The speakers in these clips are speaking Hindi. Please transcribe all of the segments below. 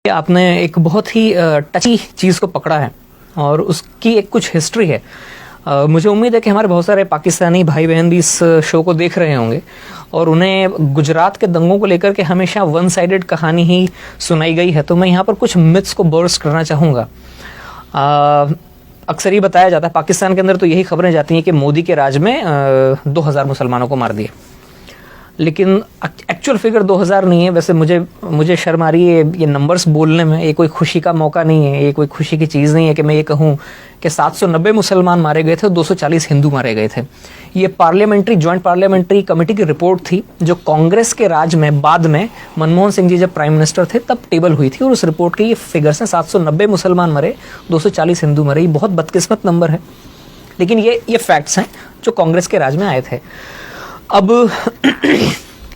आपने एक बहुत ही टची चीज़ को पकड़ा है और उसकी एक कुछ हिस्ट्री है। मुझे उम्मीद है कि हमारे बहुत सारे पाकिस्तानी भाई बहन भी इस शो को देख रहे होंगे और उन्हें गुजरात के दंगों को लेकर के हमेशा वन साइडेड कहानी ही सुनाई गई है। तो मैं यहाँ पर कुछ मिथ्स को बर्स्ट करना चाहूँगा। अक्सर ये बताया जाता है, पाकिस्तान के अंदर तो यही खबरें जाती हैं कि मोदी के राज में 2000 मुसलमानों को मार दिए, लेकिन एक्चुअल फिगर 2000 नहीं है। वैसे मुझे शर्म आ रही है ये नंबर्स बोलने में। ये कोई खुशी का मौका नहीं है, ये कोई खुशी की चीज़ नहीं है कि मैं ये कहूँ कि 790 मुसलमान मारे गए थे और 240 हिंदू मारे गए थे। ये जॉइंट पार्लियामेंट्री कमेटी की रिपोर्ट थी जो कांग्रेस के राज में बाद में मनमोहन सिंह जी जब प्राइम मिनिस्टर थे तब टेबल हुई थी और उस रिपोर्ट के ये फिगर्स हैं। 790 मुसलमान मरे, 240 हिंदू मरे। ये बहुत बदकिस्मत नंबर है, लेकिन ये फैक्ट्स हैं जो कांग्रेस के राज में आए थे। अब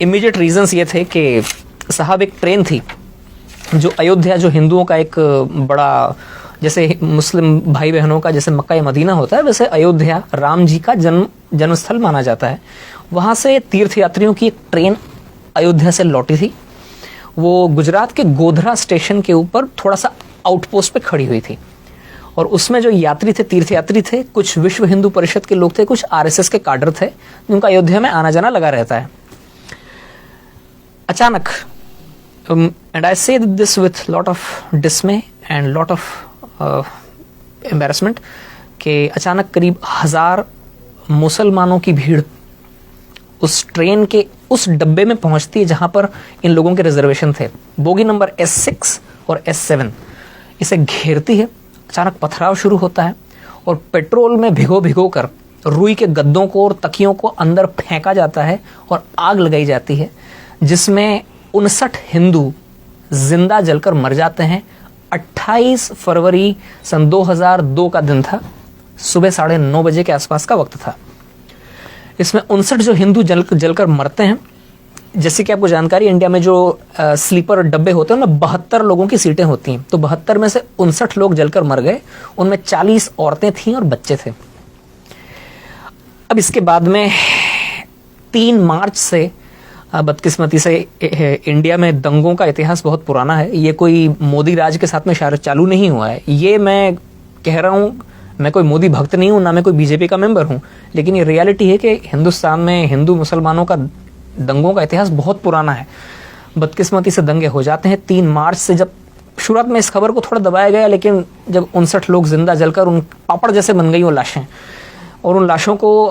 इमीडिएट रीजंस ये थे कि साहब एक ट्रेन थी जो अयोध्या, जो हिंदुओं का एक बड़ा, जैसे मुस्लिम भाई बहनों का जैसे मक्का या मदीना होता है, वैसे अयोध्या राम जी का जन्मस्थल माना जाता है। वहाँ से तीर्थयात्रियों की एक ट्रेन अयोध्या से लौटी थी। वो गुजरात के गोधरा स्टेशन के ऊपर थोड़ा सा आउटपोस्ट पे खड़ी हुई थी और उसमें जो यात्री थे, तीर्थयात्री थे, कुछ विश्व हिंदू परिषद के लोग थे, कुछ आरएसएस के काडर थे, जिनका अयोध्या में आना जाना लगा रहता है। अचानक, एंड आई से this with lot of डिसमे and lot of embarrassment, कि अचानक करीब 1000 मुसलमानों की भीड़ उस ट्रेन के उस डब्बे में पहुंचती है जहां पर इन लोगों के रिजर्वेशन थे। बोगी नंबर S6 और S7 इसे घेरती है। अचानक पथराव शुरू होता है और पेट्रोल में भिगो कर रुई के गद्दों को और तकियों को अंदर फेंका जाता है और आग लगाई जाती है, जिसमें 59 हिंदू जिंदा जलकर मर जाते हैं। 28 फरवरी सन 2002 का दिन था, सुबह 9:30 बजे के आसपास का वक्त था। इसमें 59 जो हिंदू जलकर मरते हैं। जैसे कि आपको जानकारी, इंडिया में जो स्लीपर डब्बे होते हैं उनमें 72 लोगों की सीटें होती हैं, तो 72 में से 59 लोग जलकर मर गए। उनमें 40 औरतें थीं और बच्चे थे। अब इसके बाद में 3 मार्च से बदकिस्मती से इंडिया में दंगों का इतिहास बहुत पुराना है। ये कोई मोदी राज के साथ में चालू नहीं हुआ है। ये मैं कह रहा हूँ, मैं कोई मोदी भक्त नहीं हूँ, ना मैं कोई बीजेपी का मेंबर हूँ, लेकिन ये रियलिटी है कि हिंदुस्तान में हिंदू मुसलमानों का दंगों का इतिहास बहुत पुराना है। बदकिस्मती से दंगे हो जाते हैं 3 मार्च से। जब शुरुआत में इस खबर को थोड़ा दबाया गया, लेकिन जब 59 लोग जिंदा जलकर उन पापड़ जैसे बन गई वो लाशें, और उन लाशों को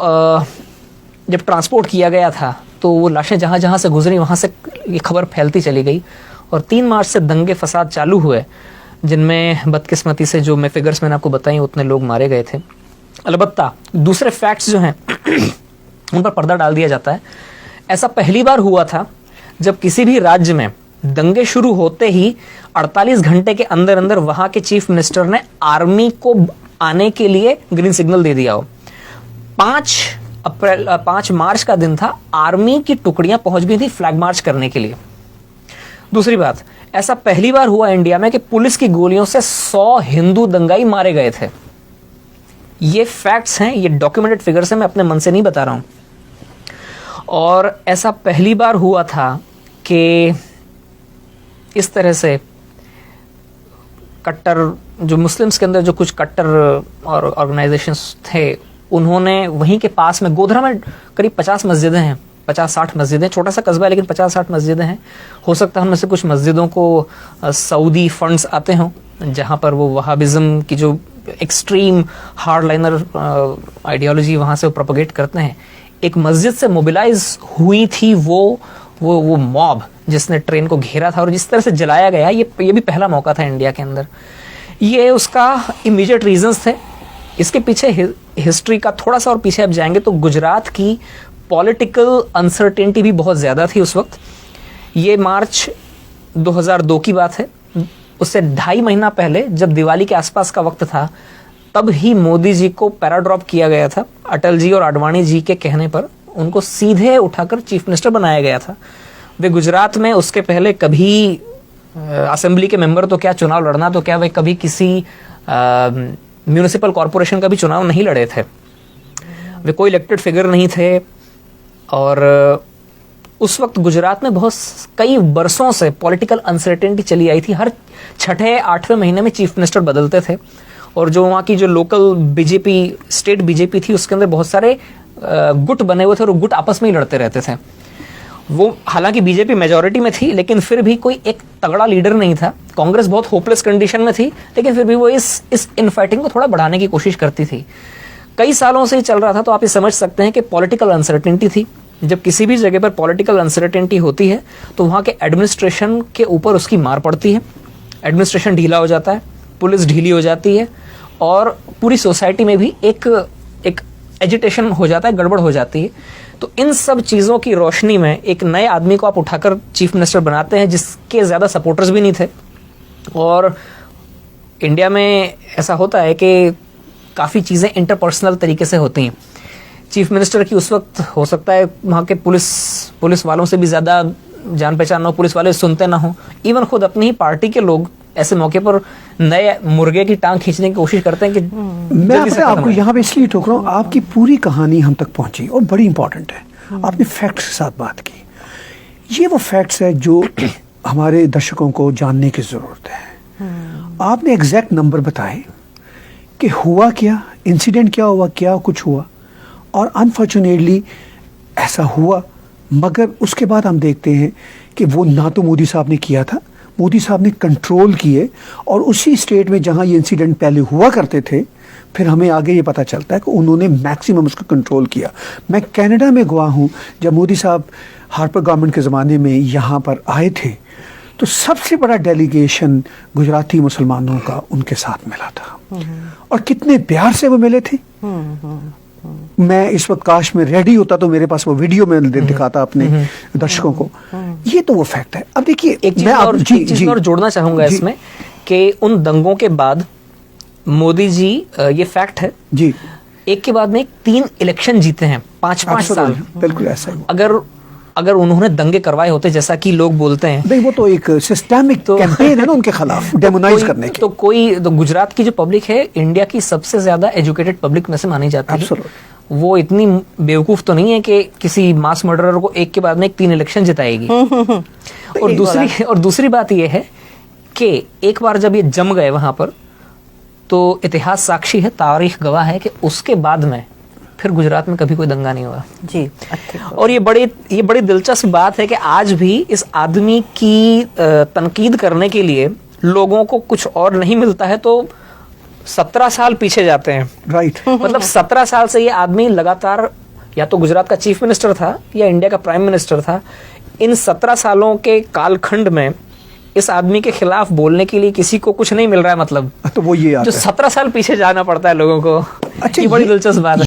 जब ट्रांसपोर्ट किया गया था तो वो लाशें जहाँ जहाँ से गुजरी वहाँ से ये खबर फैलती चली गई और 3 मार्च से दंगे फसाद चालू हुए, जिनमें बदकिस्मती से जो मैं फिगर्स मैंने आपको बताई उतने लोग मारे गए थे। अलबत्ता दूसरे फैक्ट्स जो हैं उन पर पर्दा डाल दिया जाता है। ऐसा पहली बार हुआ था जब किसी भी राज्य में दंगे शुरू होते ही 48 घंटे के अंदर अंदर वहां के चीफ मिनिस्टर ने आर्मी को आने के लिए ग्रीन सिग्नल दे दिया हो। 5 मार्च का दिन था, आर्मी की टुकड़ियां पहुंच गई थी फ्लैग मार्च करने के लिए। दूसरी बात, ऐसा पहली बार हुआ इंडिया में कि पुलिस की गोलियों से 100 हिंदू दंगाई मारे गए थे। ये फैक्ट्स हैं, ये डॉक्यूमेंटेड फिगर्स हैं, मैं अपने मन से नहीं बता रहा हूं। और ऐसा पहली बार हुआ था कि इस तरह से कट्टर, जो मुस्लिम्स के अंदर जो कुछ कट्टर और ऑर्गेनाइजेशंस थे, उन्होंने वहीं के पास में गोधरा में करीब 50 मस्जिदें हैं, 50-60 मस्जिदें, छोटा सा कस्बा है लेकिन 50-60 मस्जिदें हैं। हो सकता है उनमें से कुछ मस्जिदों को सऊदी फंड्स आते हों, जहां पर वो वहाबिज्म की जो एक्सट्रीम हार्डलाइनर आइडियोलॉजी वहां से वो प्रोपोगेट करते हैं। एक मस्जिद से मोबिलाइज हुई थी वो मॉब जिसने ट्रेन को घेरा था और जिस तरह से जलाया गया, ये भी पहला मौका था इंडिया के अंदर। ये उसका इमीडिएट रीजंस थे। इसके पीछे हिस्ट्री का थोड़ा सा और पीछे आप जाएंगे तो गुजरात की पॉलिटिकल अनसर्टेनिटी भी बहुत ज्यादा थी उस वक्त। ये मार्च 2002 की बात है। उससे 2.5 महीना पहले जब दिवाली के आसपास का वक्त था, तब ही मोदी जी को पैराड्रॉप किया गया था। अटल जी और आडवाणी जी के कहने पर उनको सीधे उठाकर चीफ मिनिस्टर बनाया गया था। वे गुजरात में उसके पहले कभी असेंबली के मेंबर तो क्या, चुनाव लड़ना तो क्या, वे कभी किसी म्यूनिसिपल कॉरपोरेशन का भी चुनाव नहीं लड़े थे। वे कोई इलेक्टेड फिगर नहीं थे और उस वक्त गुजरात में कई बरसों से पॉलिटिकल अनसर्टेनिटी चली आई थी। हर 6-8वें महीने में चीफ मिनिस्टर बदलते थे और जो वहाँ की जो लोकल बीजेपी, स्टेट बीजेपी थी, उसके अंदर बहुत सारे गुट बने हुए थे और वो गुट आपस में ही लड़ते रहते थे। वो हालांकि बीजेपी मेजॉरिटी में थी, लेकिन फिर भी कोई एक तगड़ा लीडर नहीं था। कांग्रेस बहुत होपलेस कंडीशन में थी, लेकिन फिर भी वो इस इनफाइटिंग को थोड़ा बढ़ाने की कोशिश करती थी। कई सालों से ही चल रहा था, तो आप ये समझ सकते हैं कि पॉलिटिकल अनसर्टेनिटी थी। जब किसी भी जगह पर पॉलिटिकल अनसर्टेनिटी होती है तो वहाँ के एडमिनिस्ट्रेशन के ऊपर उसकी मार पड़ती है। एडमिनिस्ट्रेशन ढीला हो जाता है, पुलिस ढीली हो जाती है और पूरी सोसाइटी में भी एक एजिटेशन हो जाता है, गड़बड़ हो जाती है। तो इन सब चीज़ों की रोशनी में एक नए आदमी को आप उठाकर चीफ मिनिस्टर बनाते हैं, जिसके ज़्यादा सपोर्टर्स भी नहीं थे। और इंडिया में ऐसा होता है कि काफ़ी चीज़ें इंटरपर्सनल तरीके से होती हैं। चीफ मिनिस्टर की उस वक्त हो सकता है वहाँ के पुलिस वालों से भी ज़्यादा जान पहचान ना हो, पुलिस वाले सुनते ना हो, इवन खुद अपनी ही पार्टी के लोग ऐसे मौके पर नए मुर्गे की टांग खींचने की कोशिश करते हैं कि मैं आपको यहाँ पे इसलिए टोक रहा हूँ, आपकी पूरी कहानी हम तक पहुंची और बड़ी इंपॉर्टेंट है। आपने फैक्ट्स के साथ बात की, ये वो फैक्ट्स है जो हमारे दर्शकों को जानने की जरूरत है। आपने एग्जैक्ट नंबर बताए कि हुआ क्या, इंसिडेंट क्या हुआ, क्या कुछ हुआ, और अनफॉर्चुनेटली ऐसा हुआ। मगर उसके बाद हम देखते हैं कि वो ना तो मोदी साहब ने किया था, मोदी साहब ने कंट्रोल किए, और उसी स्टेट में जहां ये इंसिडेंट पहले हुआ करते थे, फिर हमें आगे ये पता चलता है कि उन्होंने मैक्सिमम उसको कंट्रोल किया। मैं कनाडा में गया हूं, जब मोदी साहब हार्पर गवर्नमेंट के ज़माने में यहाँ पर आए थे, तो सबसे बड़ा डेलीगेशन गुजराती मुसलमानों का उनके साथ मिला था, और कितने प्यार से वो मिले थे। मैं इस वक्त काश में रेडी होता तो मेरे पास वो वीडियो में दिखाता अपने दर्शकों को। ये तो वो फैक्ट है। अब देखिए, एक चीज और जोड़ना चाहूंगा इसमें कि उन दंगों के बाद मोदी जी, ये फैक्ट है जी, एक के बाद में 3 इलेक्शन जीते हैं, 5-5 साल। बिल्कुल ऐसा ही। अगर उन्होंने दंगे करवाए होते जैसा कि लोग बोलते हैं, नहीं, वो तो एक सिस्टेमिक कैंपेन है ना उनके खिलाफ, डेमोनाइज करने की। तो गुजरात की जो पब्लिक है, इंडिया की सबसे ज्यादा एजुकेटेड पब्लिक में से मानी जाती है। वो इतनी बेवकूफ तो नहीं है कि किसी मास मर्डरर को एक के बाद में 3 इलेक्शन जिताएगी। और दूसरी बात यह है कि एक बार जब ये जम गए वहां पर, तो इतिहास साक्षी है, तारीख गवाह है कि उसके बाद में फिर गुजरात में कभी कोई दंगा नहीं हुआ जी। और ये बड़ी दिलचस्प बात है कि आज भी इस आदमी की तनकीद करने के लिए लोगों को कुछ और नहीं मिलता है तो 17 साल पीछे जाते हैं। राइट। मतलब 17 साल से ये आदमी लगातार या तो गुजरात का चीफ मिनिस्टर था या इंडिया का प्राइम मिनिस्टर था। इन 17 सालों के कालखंड में इस आदमी के खिलाफ बोलने के लिए किसी को कुछ नहीं मिल रहा है। मतलब तो वो ये जो 17 साल पीछे जाना पड़ता है लोगों को। अच्छा, ये बड़ी दिलचस्प बात है।